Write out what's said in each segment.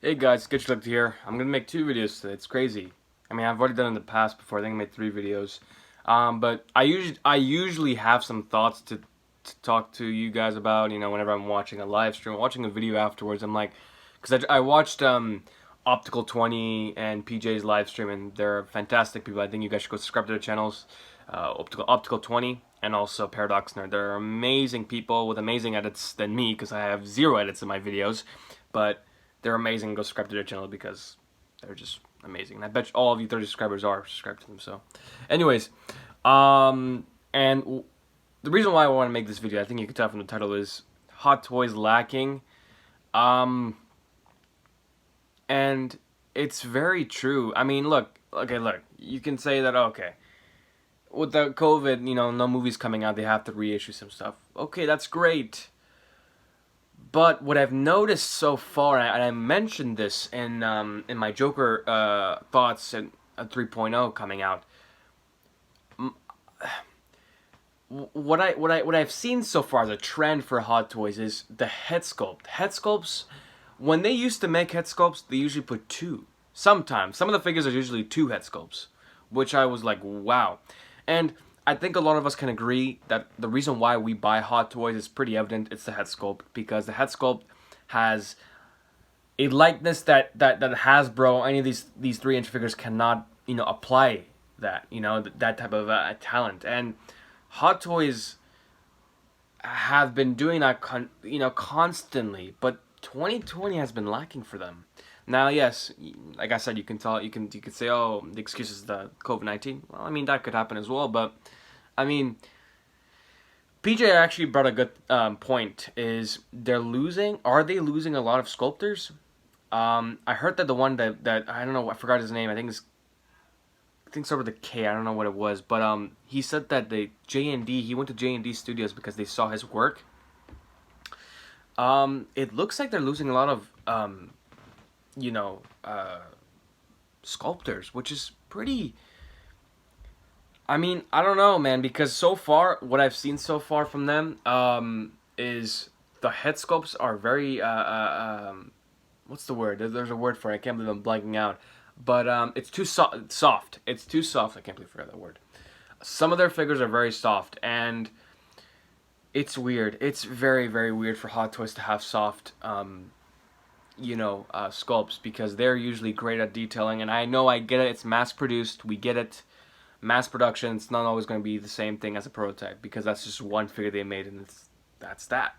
Hey guys, Sketchlook here. I'm gonna make two videos today. It's crazy. I mean, I've already done it in the past before. I think I made three videos. But I usually have some thoughts to talk to you guys about. Whenever I'm watching a live stream, watching a video afterwards, I'm like, because I watched Optical 20 and PJ's live stream, and they're fantastic people. I think you guys should go subscribe to their channels, Optical 20 and also Paradox Nerd. They're amazing people with amazing edits than me, because I have zero edits in my videos, but they're amazing. Go subscribe to their channel because they're just amazing. And I bet all of you 30 subscribers are subscribed to them. So, anyways, and the reason why I want to make this video, I think you can tell from the title, is Hot Toys lacking. And it's very true. I mean, look, okay, look. You can say that, okay, with the COVID, no movies coming out, they have to reissue some stuff. Okay, that's great. But what I've noticed so far, and I mentioned this in my Joker thoughts and 3.0 coming out, what I've seen so far, the trend for Hot Toys is the head sculpt. Head sculpts, when they used to make head sculpts, they usually put two. Sometimes some of the figures are usually two head sculpts, which I was like, wow. And I think a lot of us can agree that the reason why we buy Hot Toys is pretty evident. It's the head sculpt, because the head sculpt has a likeness that Hasbro, any of these 3-inch figures cannot apply that that type of talent. And Hot Toys have been doing that constantly, but 2020 has been lacking for them. Now, yes, like I said, you can could say, oh, the excuse is the COVID-19. Well, I mean, that could happen as well, but I mean, PJ actually brought a good point. Is are they losing a lot of sculptors? I heard that the one that I don't know, I forgot his name. I think it's over the K. I don't know what it was, but he said that the J&D, he went to J&D Studios because they saw his work. It looks like they're losing a lot of you know, sculptors, which is pretty. I mean, I don't know, man, because so far, what I've seen so far from them, is the head sculpts are very, what's the word? There's a word for it. I can't believe I'm blanking out. But it's too soft. It's too soft. I can't believe I forgot that word. Some of their figures are very soft, and it's weird. It's very, very weird for Hot Toys to have soft, sculpts, because they're usually great at detailing. And I know, I get it. It's mass produced. We get it. Mass production. It's not always going to be the same thing as a prototype, because that's just one figure they made, and that's that.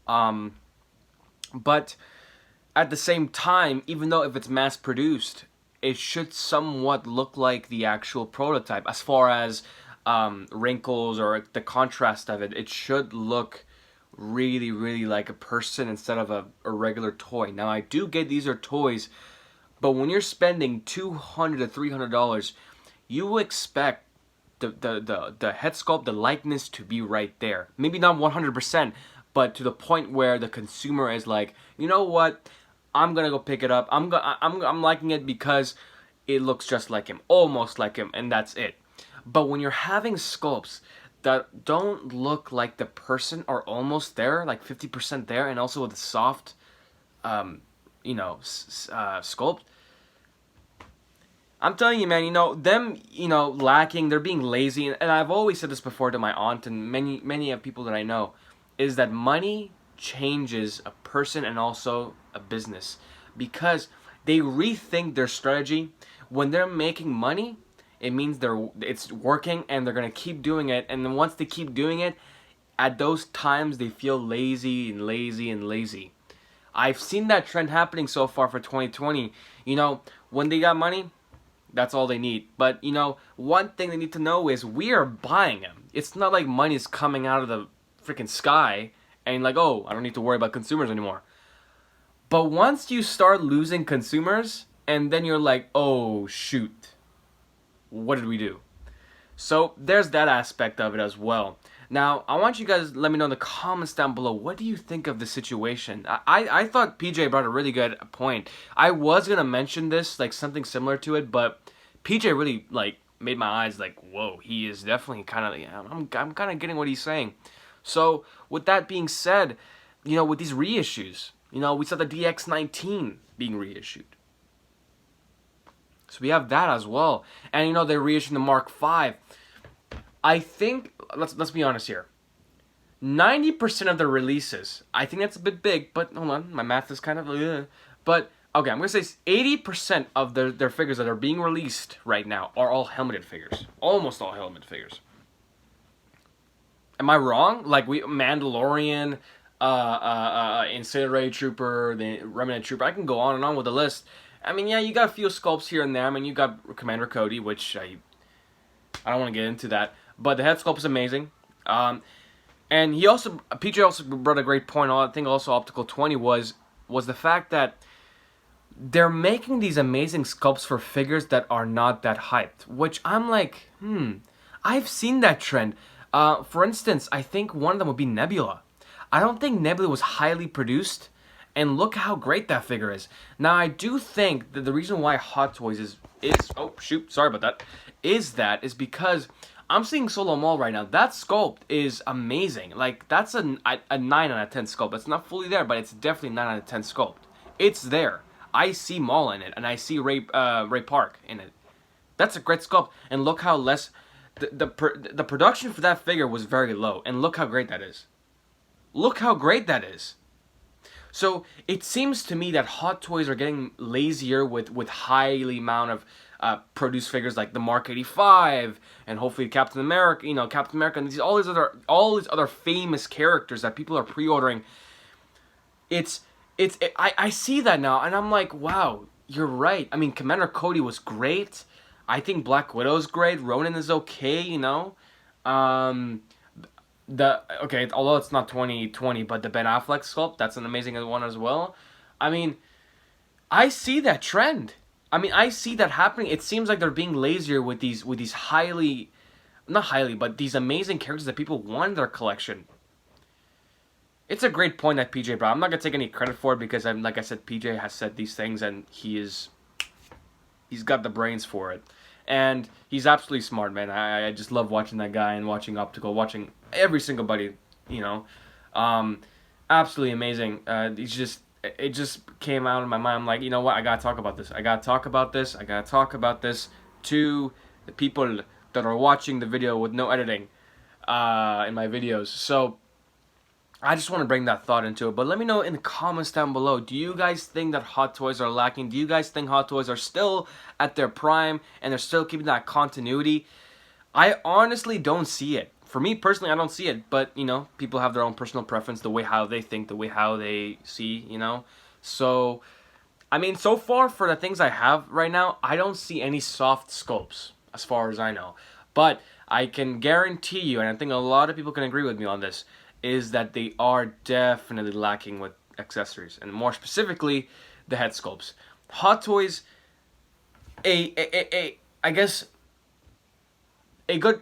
But at the same time, even though if it's mass produced, it should somewhat look like the actual prototype as far as wrinkles or the contrast of it. It should look really, really like a person instead of a regular toy. Now, I do get these are toys, but when you're spending $200 to $300, you expect the head sculpt, the likeness to be right there. Maybe not 100%, but to the point where the consumer is like, you know what? I'm gonna go pick it up. I'm liking it because it looks just like him, almost like him, and that's it. But when you're having sculpts that don't look like the person, or almost there, like 50% there, and also with a soft, sculpt, I'm telling you, man, them, lacking, they're being lazy, and I've always said this before to my aunt and many of people that I know, is that money changes a person and also a business, because they rethink their strategy. When they're making money, it means it's working, and they're gonna keep doing it. And then once they keep doing it, at those times they feel lazy and lazy and lazy. I've seen that trend happening so far for 2020. When they got money, that's all they need. But one thing they need to know is we are buying them. It's not like money's coming out of the freaking sky and like, oh, I don't need to worry about consumers anymore. But once you start losing consumers, and then you're like, oh shoot, what did we do? So there's that aspect of it as well. Now, I want you guys to let me know in the comments down below, what do you think of the situation? I thought PJ brought a really good point. I was going to mention this, like something similar to it, but PJ really made my eyes like, whoa, he is definitely kind of, I'm kind of getting what he's saying. So with that being said, with these reissues, we saw the DX19. being reissued. So we have that as well. And you know, they're reissuing the Mark V. I think, let's be honest here. 90% of the releases, I think that's a bit big, but hold on, my math is kind of, but okay, I'm going to say 80% of their figures that are being released right now are all helmeted figures. Almost all helmeted figures. Am I wrong? Like, Mandalorian, Incinerator Trooper, the Remnant Trooper, I can go on and on with the list. I mean, yeah, you got a few sculpts here and there. I mean, you got Commander Cody, which I don't want to get into that. But the head sculpt is amazing. And PJ also brought a great point. I think also Optical 20 was the fact that they're making these amazing sculpts for figures that are not that hyped. Which I'm like, I've seen that trend. For instance, I think one of them would be Nebula. I don't think Nebula was highly produced. And look how great that figure is. Now, I do think that the reason why Hot Toys is because I'm seeing Solo Maul right now. That sculpt is amazing. Like, that's a 9 out of 10 sculpt. It's not fully there, but it's definitely 9 out of 10 sculpt. It's there. I see Maul in it, and I see Ray Park in it. That's a great sculpt. And look how the production for that figure was very low. And look how great that is. Look how great that is. So it seems to me that Hot Toys are getting lazier with highly amount of produced figures like the Mark 85 and hopefully Captain America, and all these other famous characters that people are pre-ordering. I see that now and I'm like, wow, you're right. I mean, Commander Cody was great. I think Black Widow's great. Ronin is okay, although it's not 2020, but the Ben Affleck sculpt, that's an amazing one as well. I mean, I see that trend. I mean, I see that happening. It seems like they're being lazier with these but these amazing characters that people want in their collection. It's a great point that PJ brought. I'm not gonna take any credit for it because like I said, PJ has said these things and he's got the brains for it. And he's absolutely smart, man. I just love watching that guy and watching Optical, watching every single buddy, absolutely amazing. It just came out of my mind. I'm like, you know what? I gotta talk about this. I gotta talk about this to the people that are watching the video with no editing in my videos. So I just want to bring that thought into it. But let me know in the comments down below. Do you guys think that Hot Toys are lacking? Do you guys think Hot Toys are still at their prime and they're still keeping that continuity? I honestly don't see it. For me personally, I don't see it. But, people have their own personal preference, the way how they think, the way how they see, So, I mean, so far for the things I have right now, I don't see any soft sculpts as far as I know. But I can guarantee you, and I think a lot of people can agree with me on this, is that they are definitely lacking with accessories, and more specifically, the head sculpts. Hot Toys, I guess, a good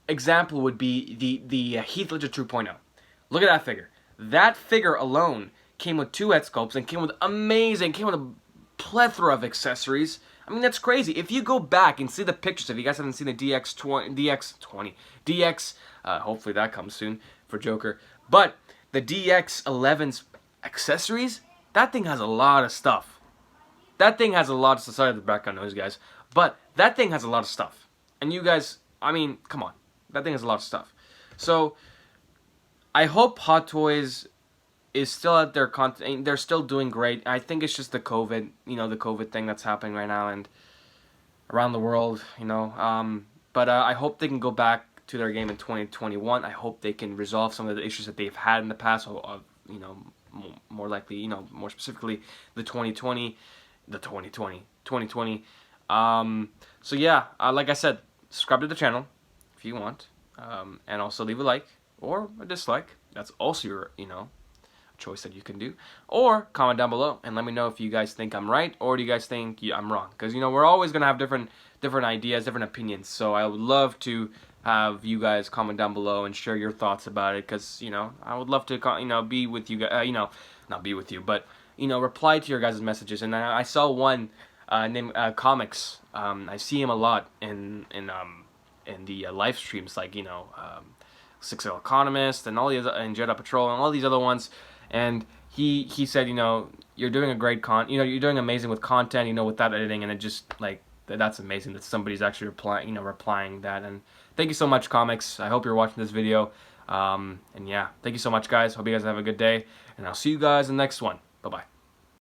example would be the Heath Ledger 2.0. Look at that figure. That figure alone came with 2 head sculpts and came with a plethora of accessories. I mean, that's crazy. If you go back and see the pictures, if you guys haven't seen the DX, hopefully that comes soon for Joker. But the DX11's accessories, that thing has a lot of stuff. Sorry the background noise, guys. But that thing has a lot of stuff. And you guys, I mean, come on. That thing has a lot of stuff. So, I hope Hot Toys is still at their content. They're still doing great. I think it's just the COVID, the COVID thing that's happening right now and around the world, But I hope they can go back to their game in 2021. I hope they can resolve some of the issues that they've had in the past. More likely, more specifically, the 2020. So yeah, like I said, subscribe to the channel if you want, and also leave a like or a dislike. That's also your, choice that you can do, or comment down below and let me know if you guys think I'm right or do you guys think I'm wrong, because we're always gonna have different ideas, different opinions. So I would love to have you guys comment down below and share your thoughts about it, because I would love to be with you guys, not be with you, but reply to your guys' messages. And I saw one named Comics. I see him a lot in the live streams, like Six Economist and all the other, and Jedi Patrol and all these other ones. And he said, you're doing a great you're doing amazing with content, without editing, and it just like that's amazing that somebody's actually replying that. And thank you so much, comics. I hope you're watching this video. And yeah, thank you so much, guys. Hope you guys have a good day, and I'll see you guys in the next one. Bye bye.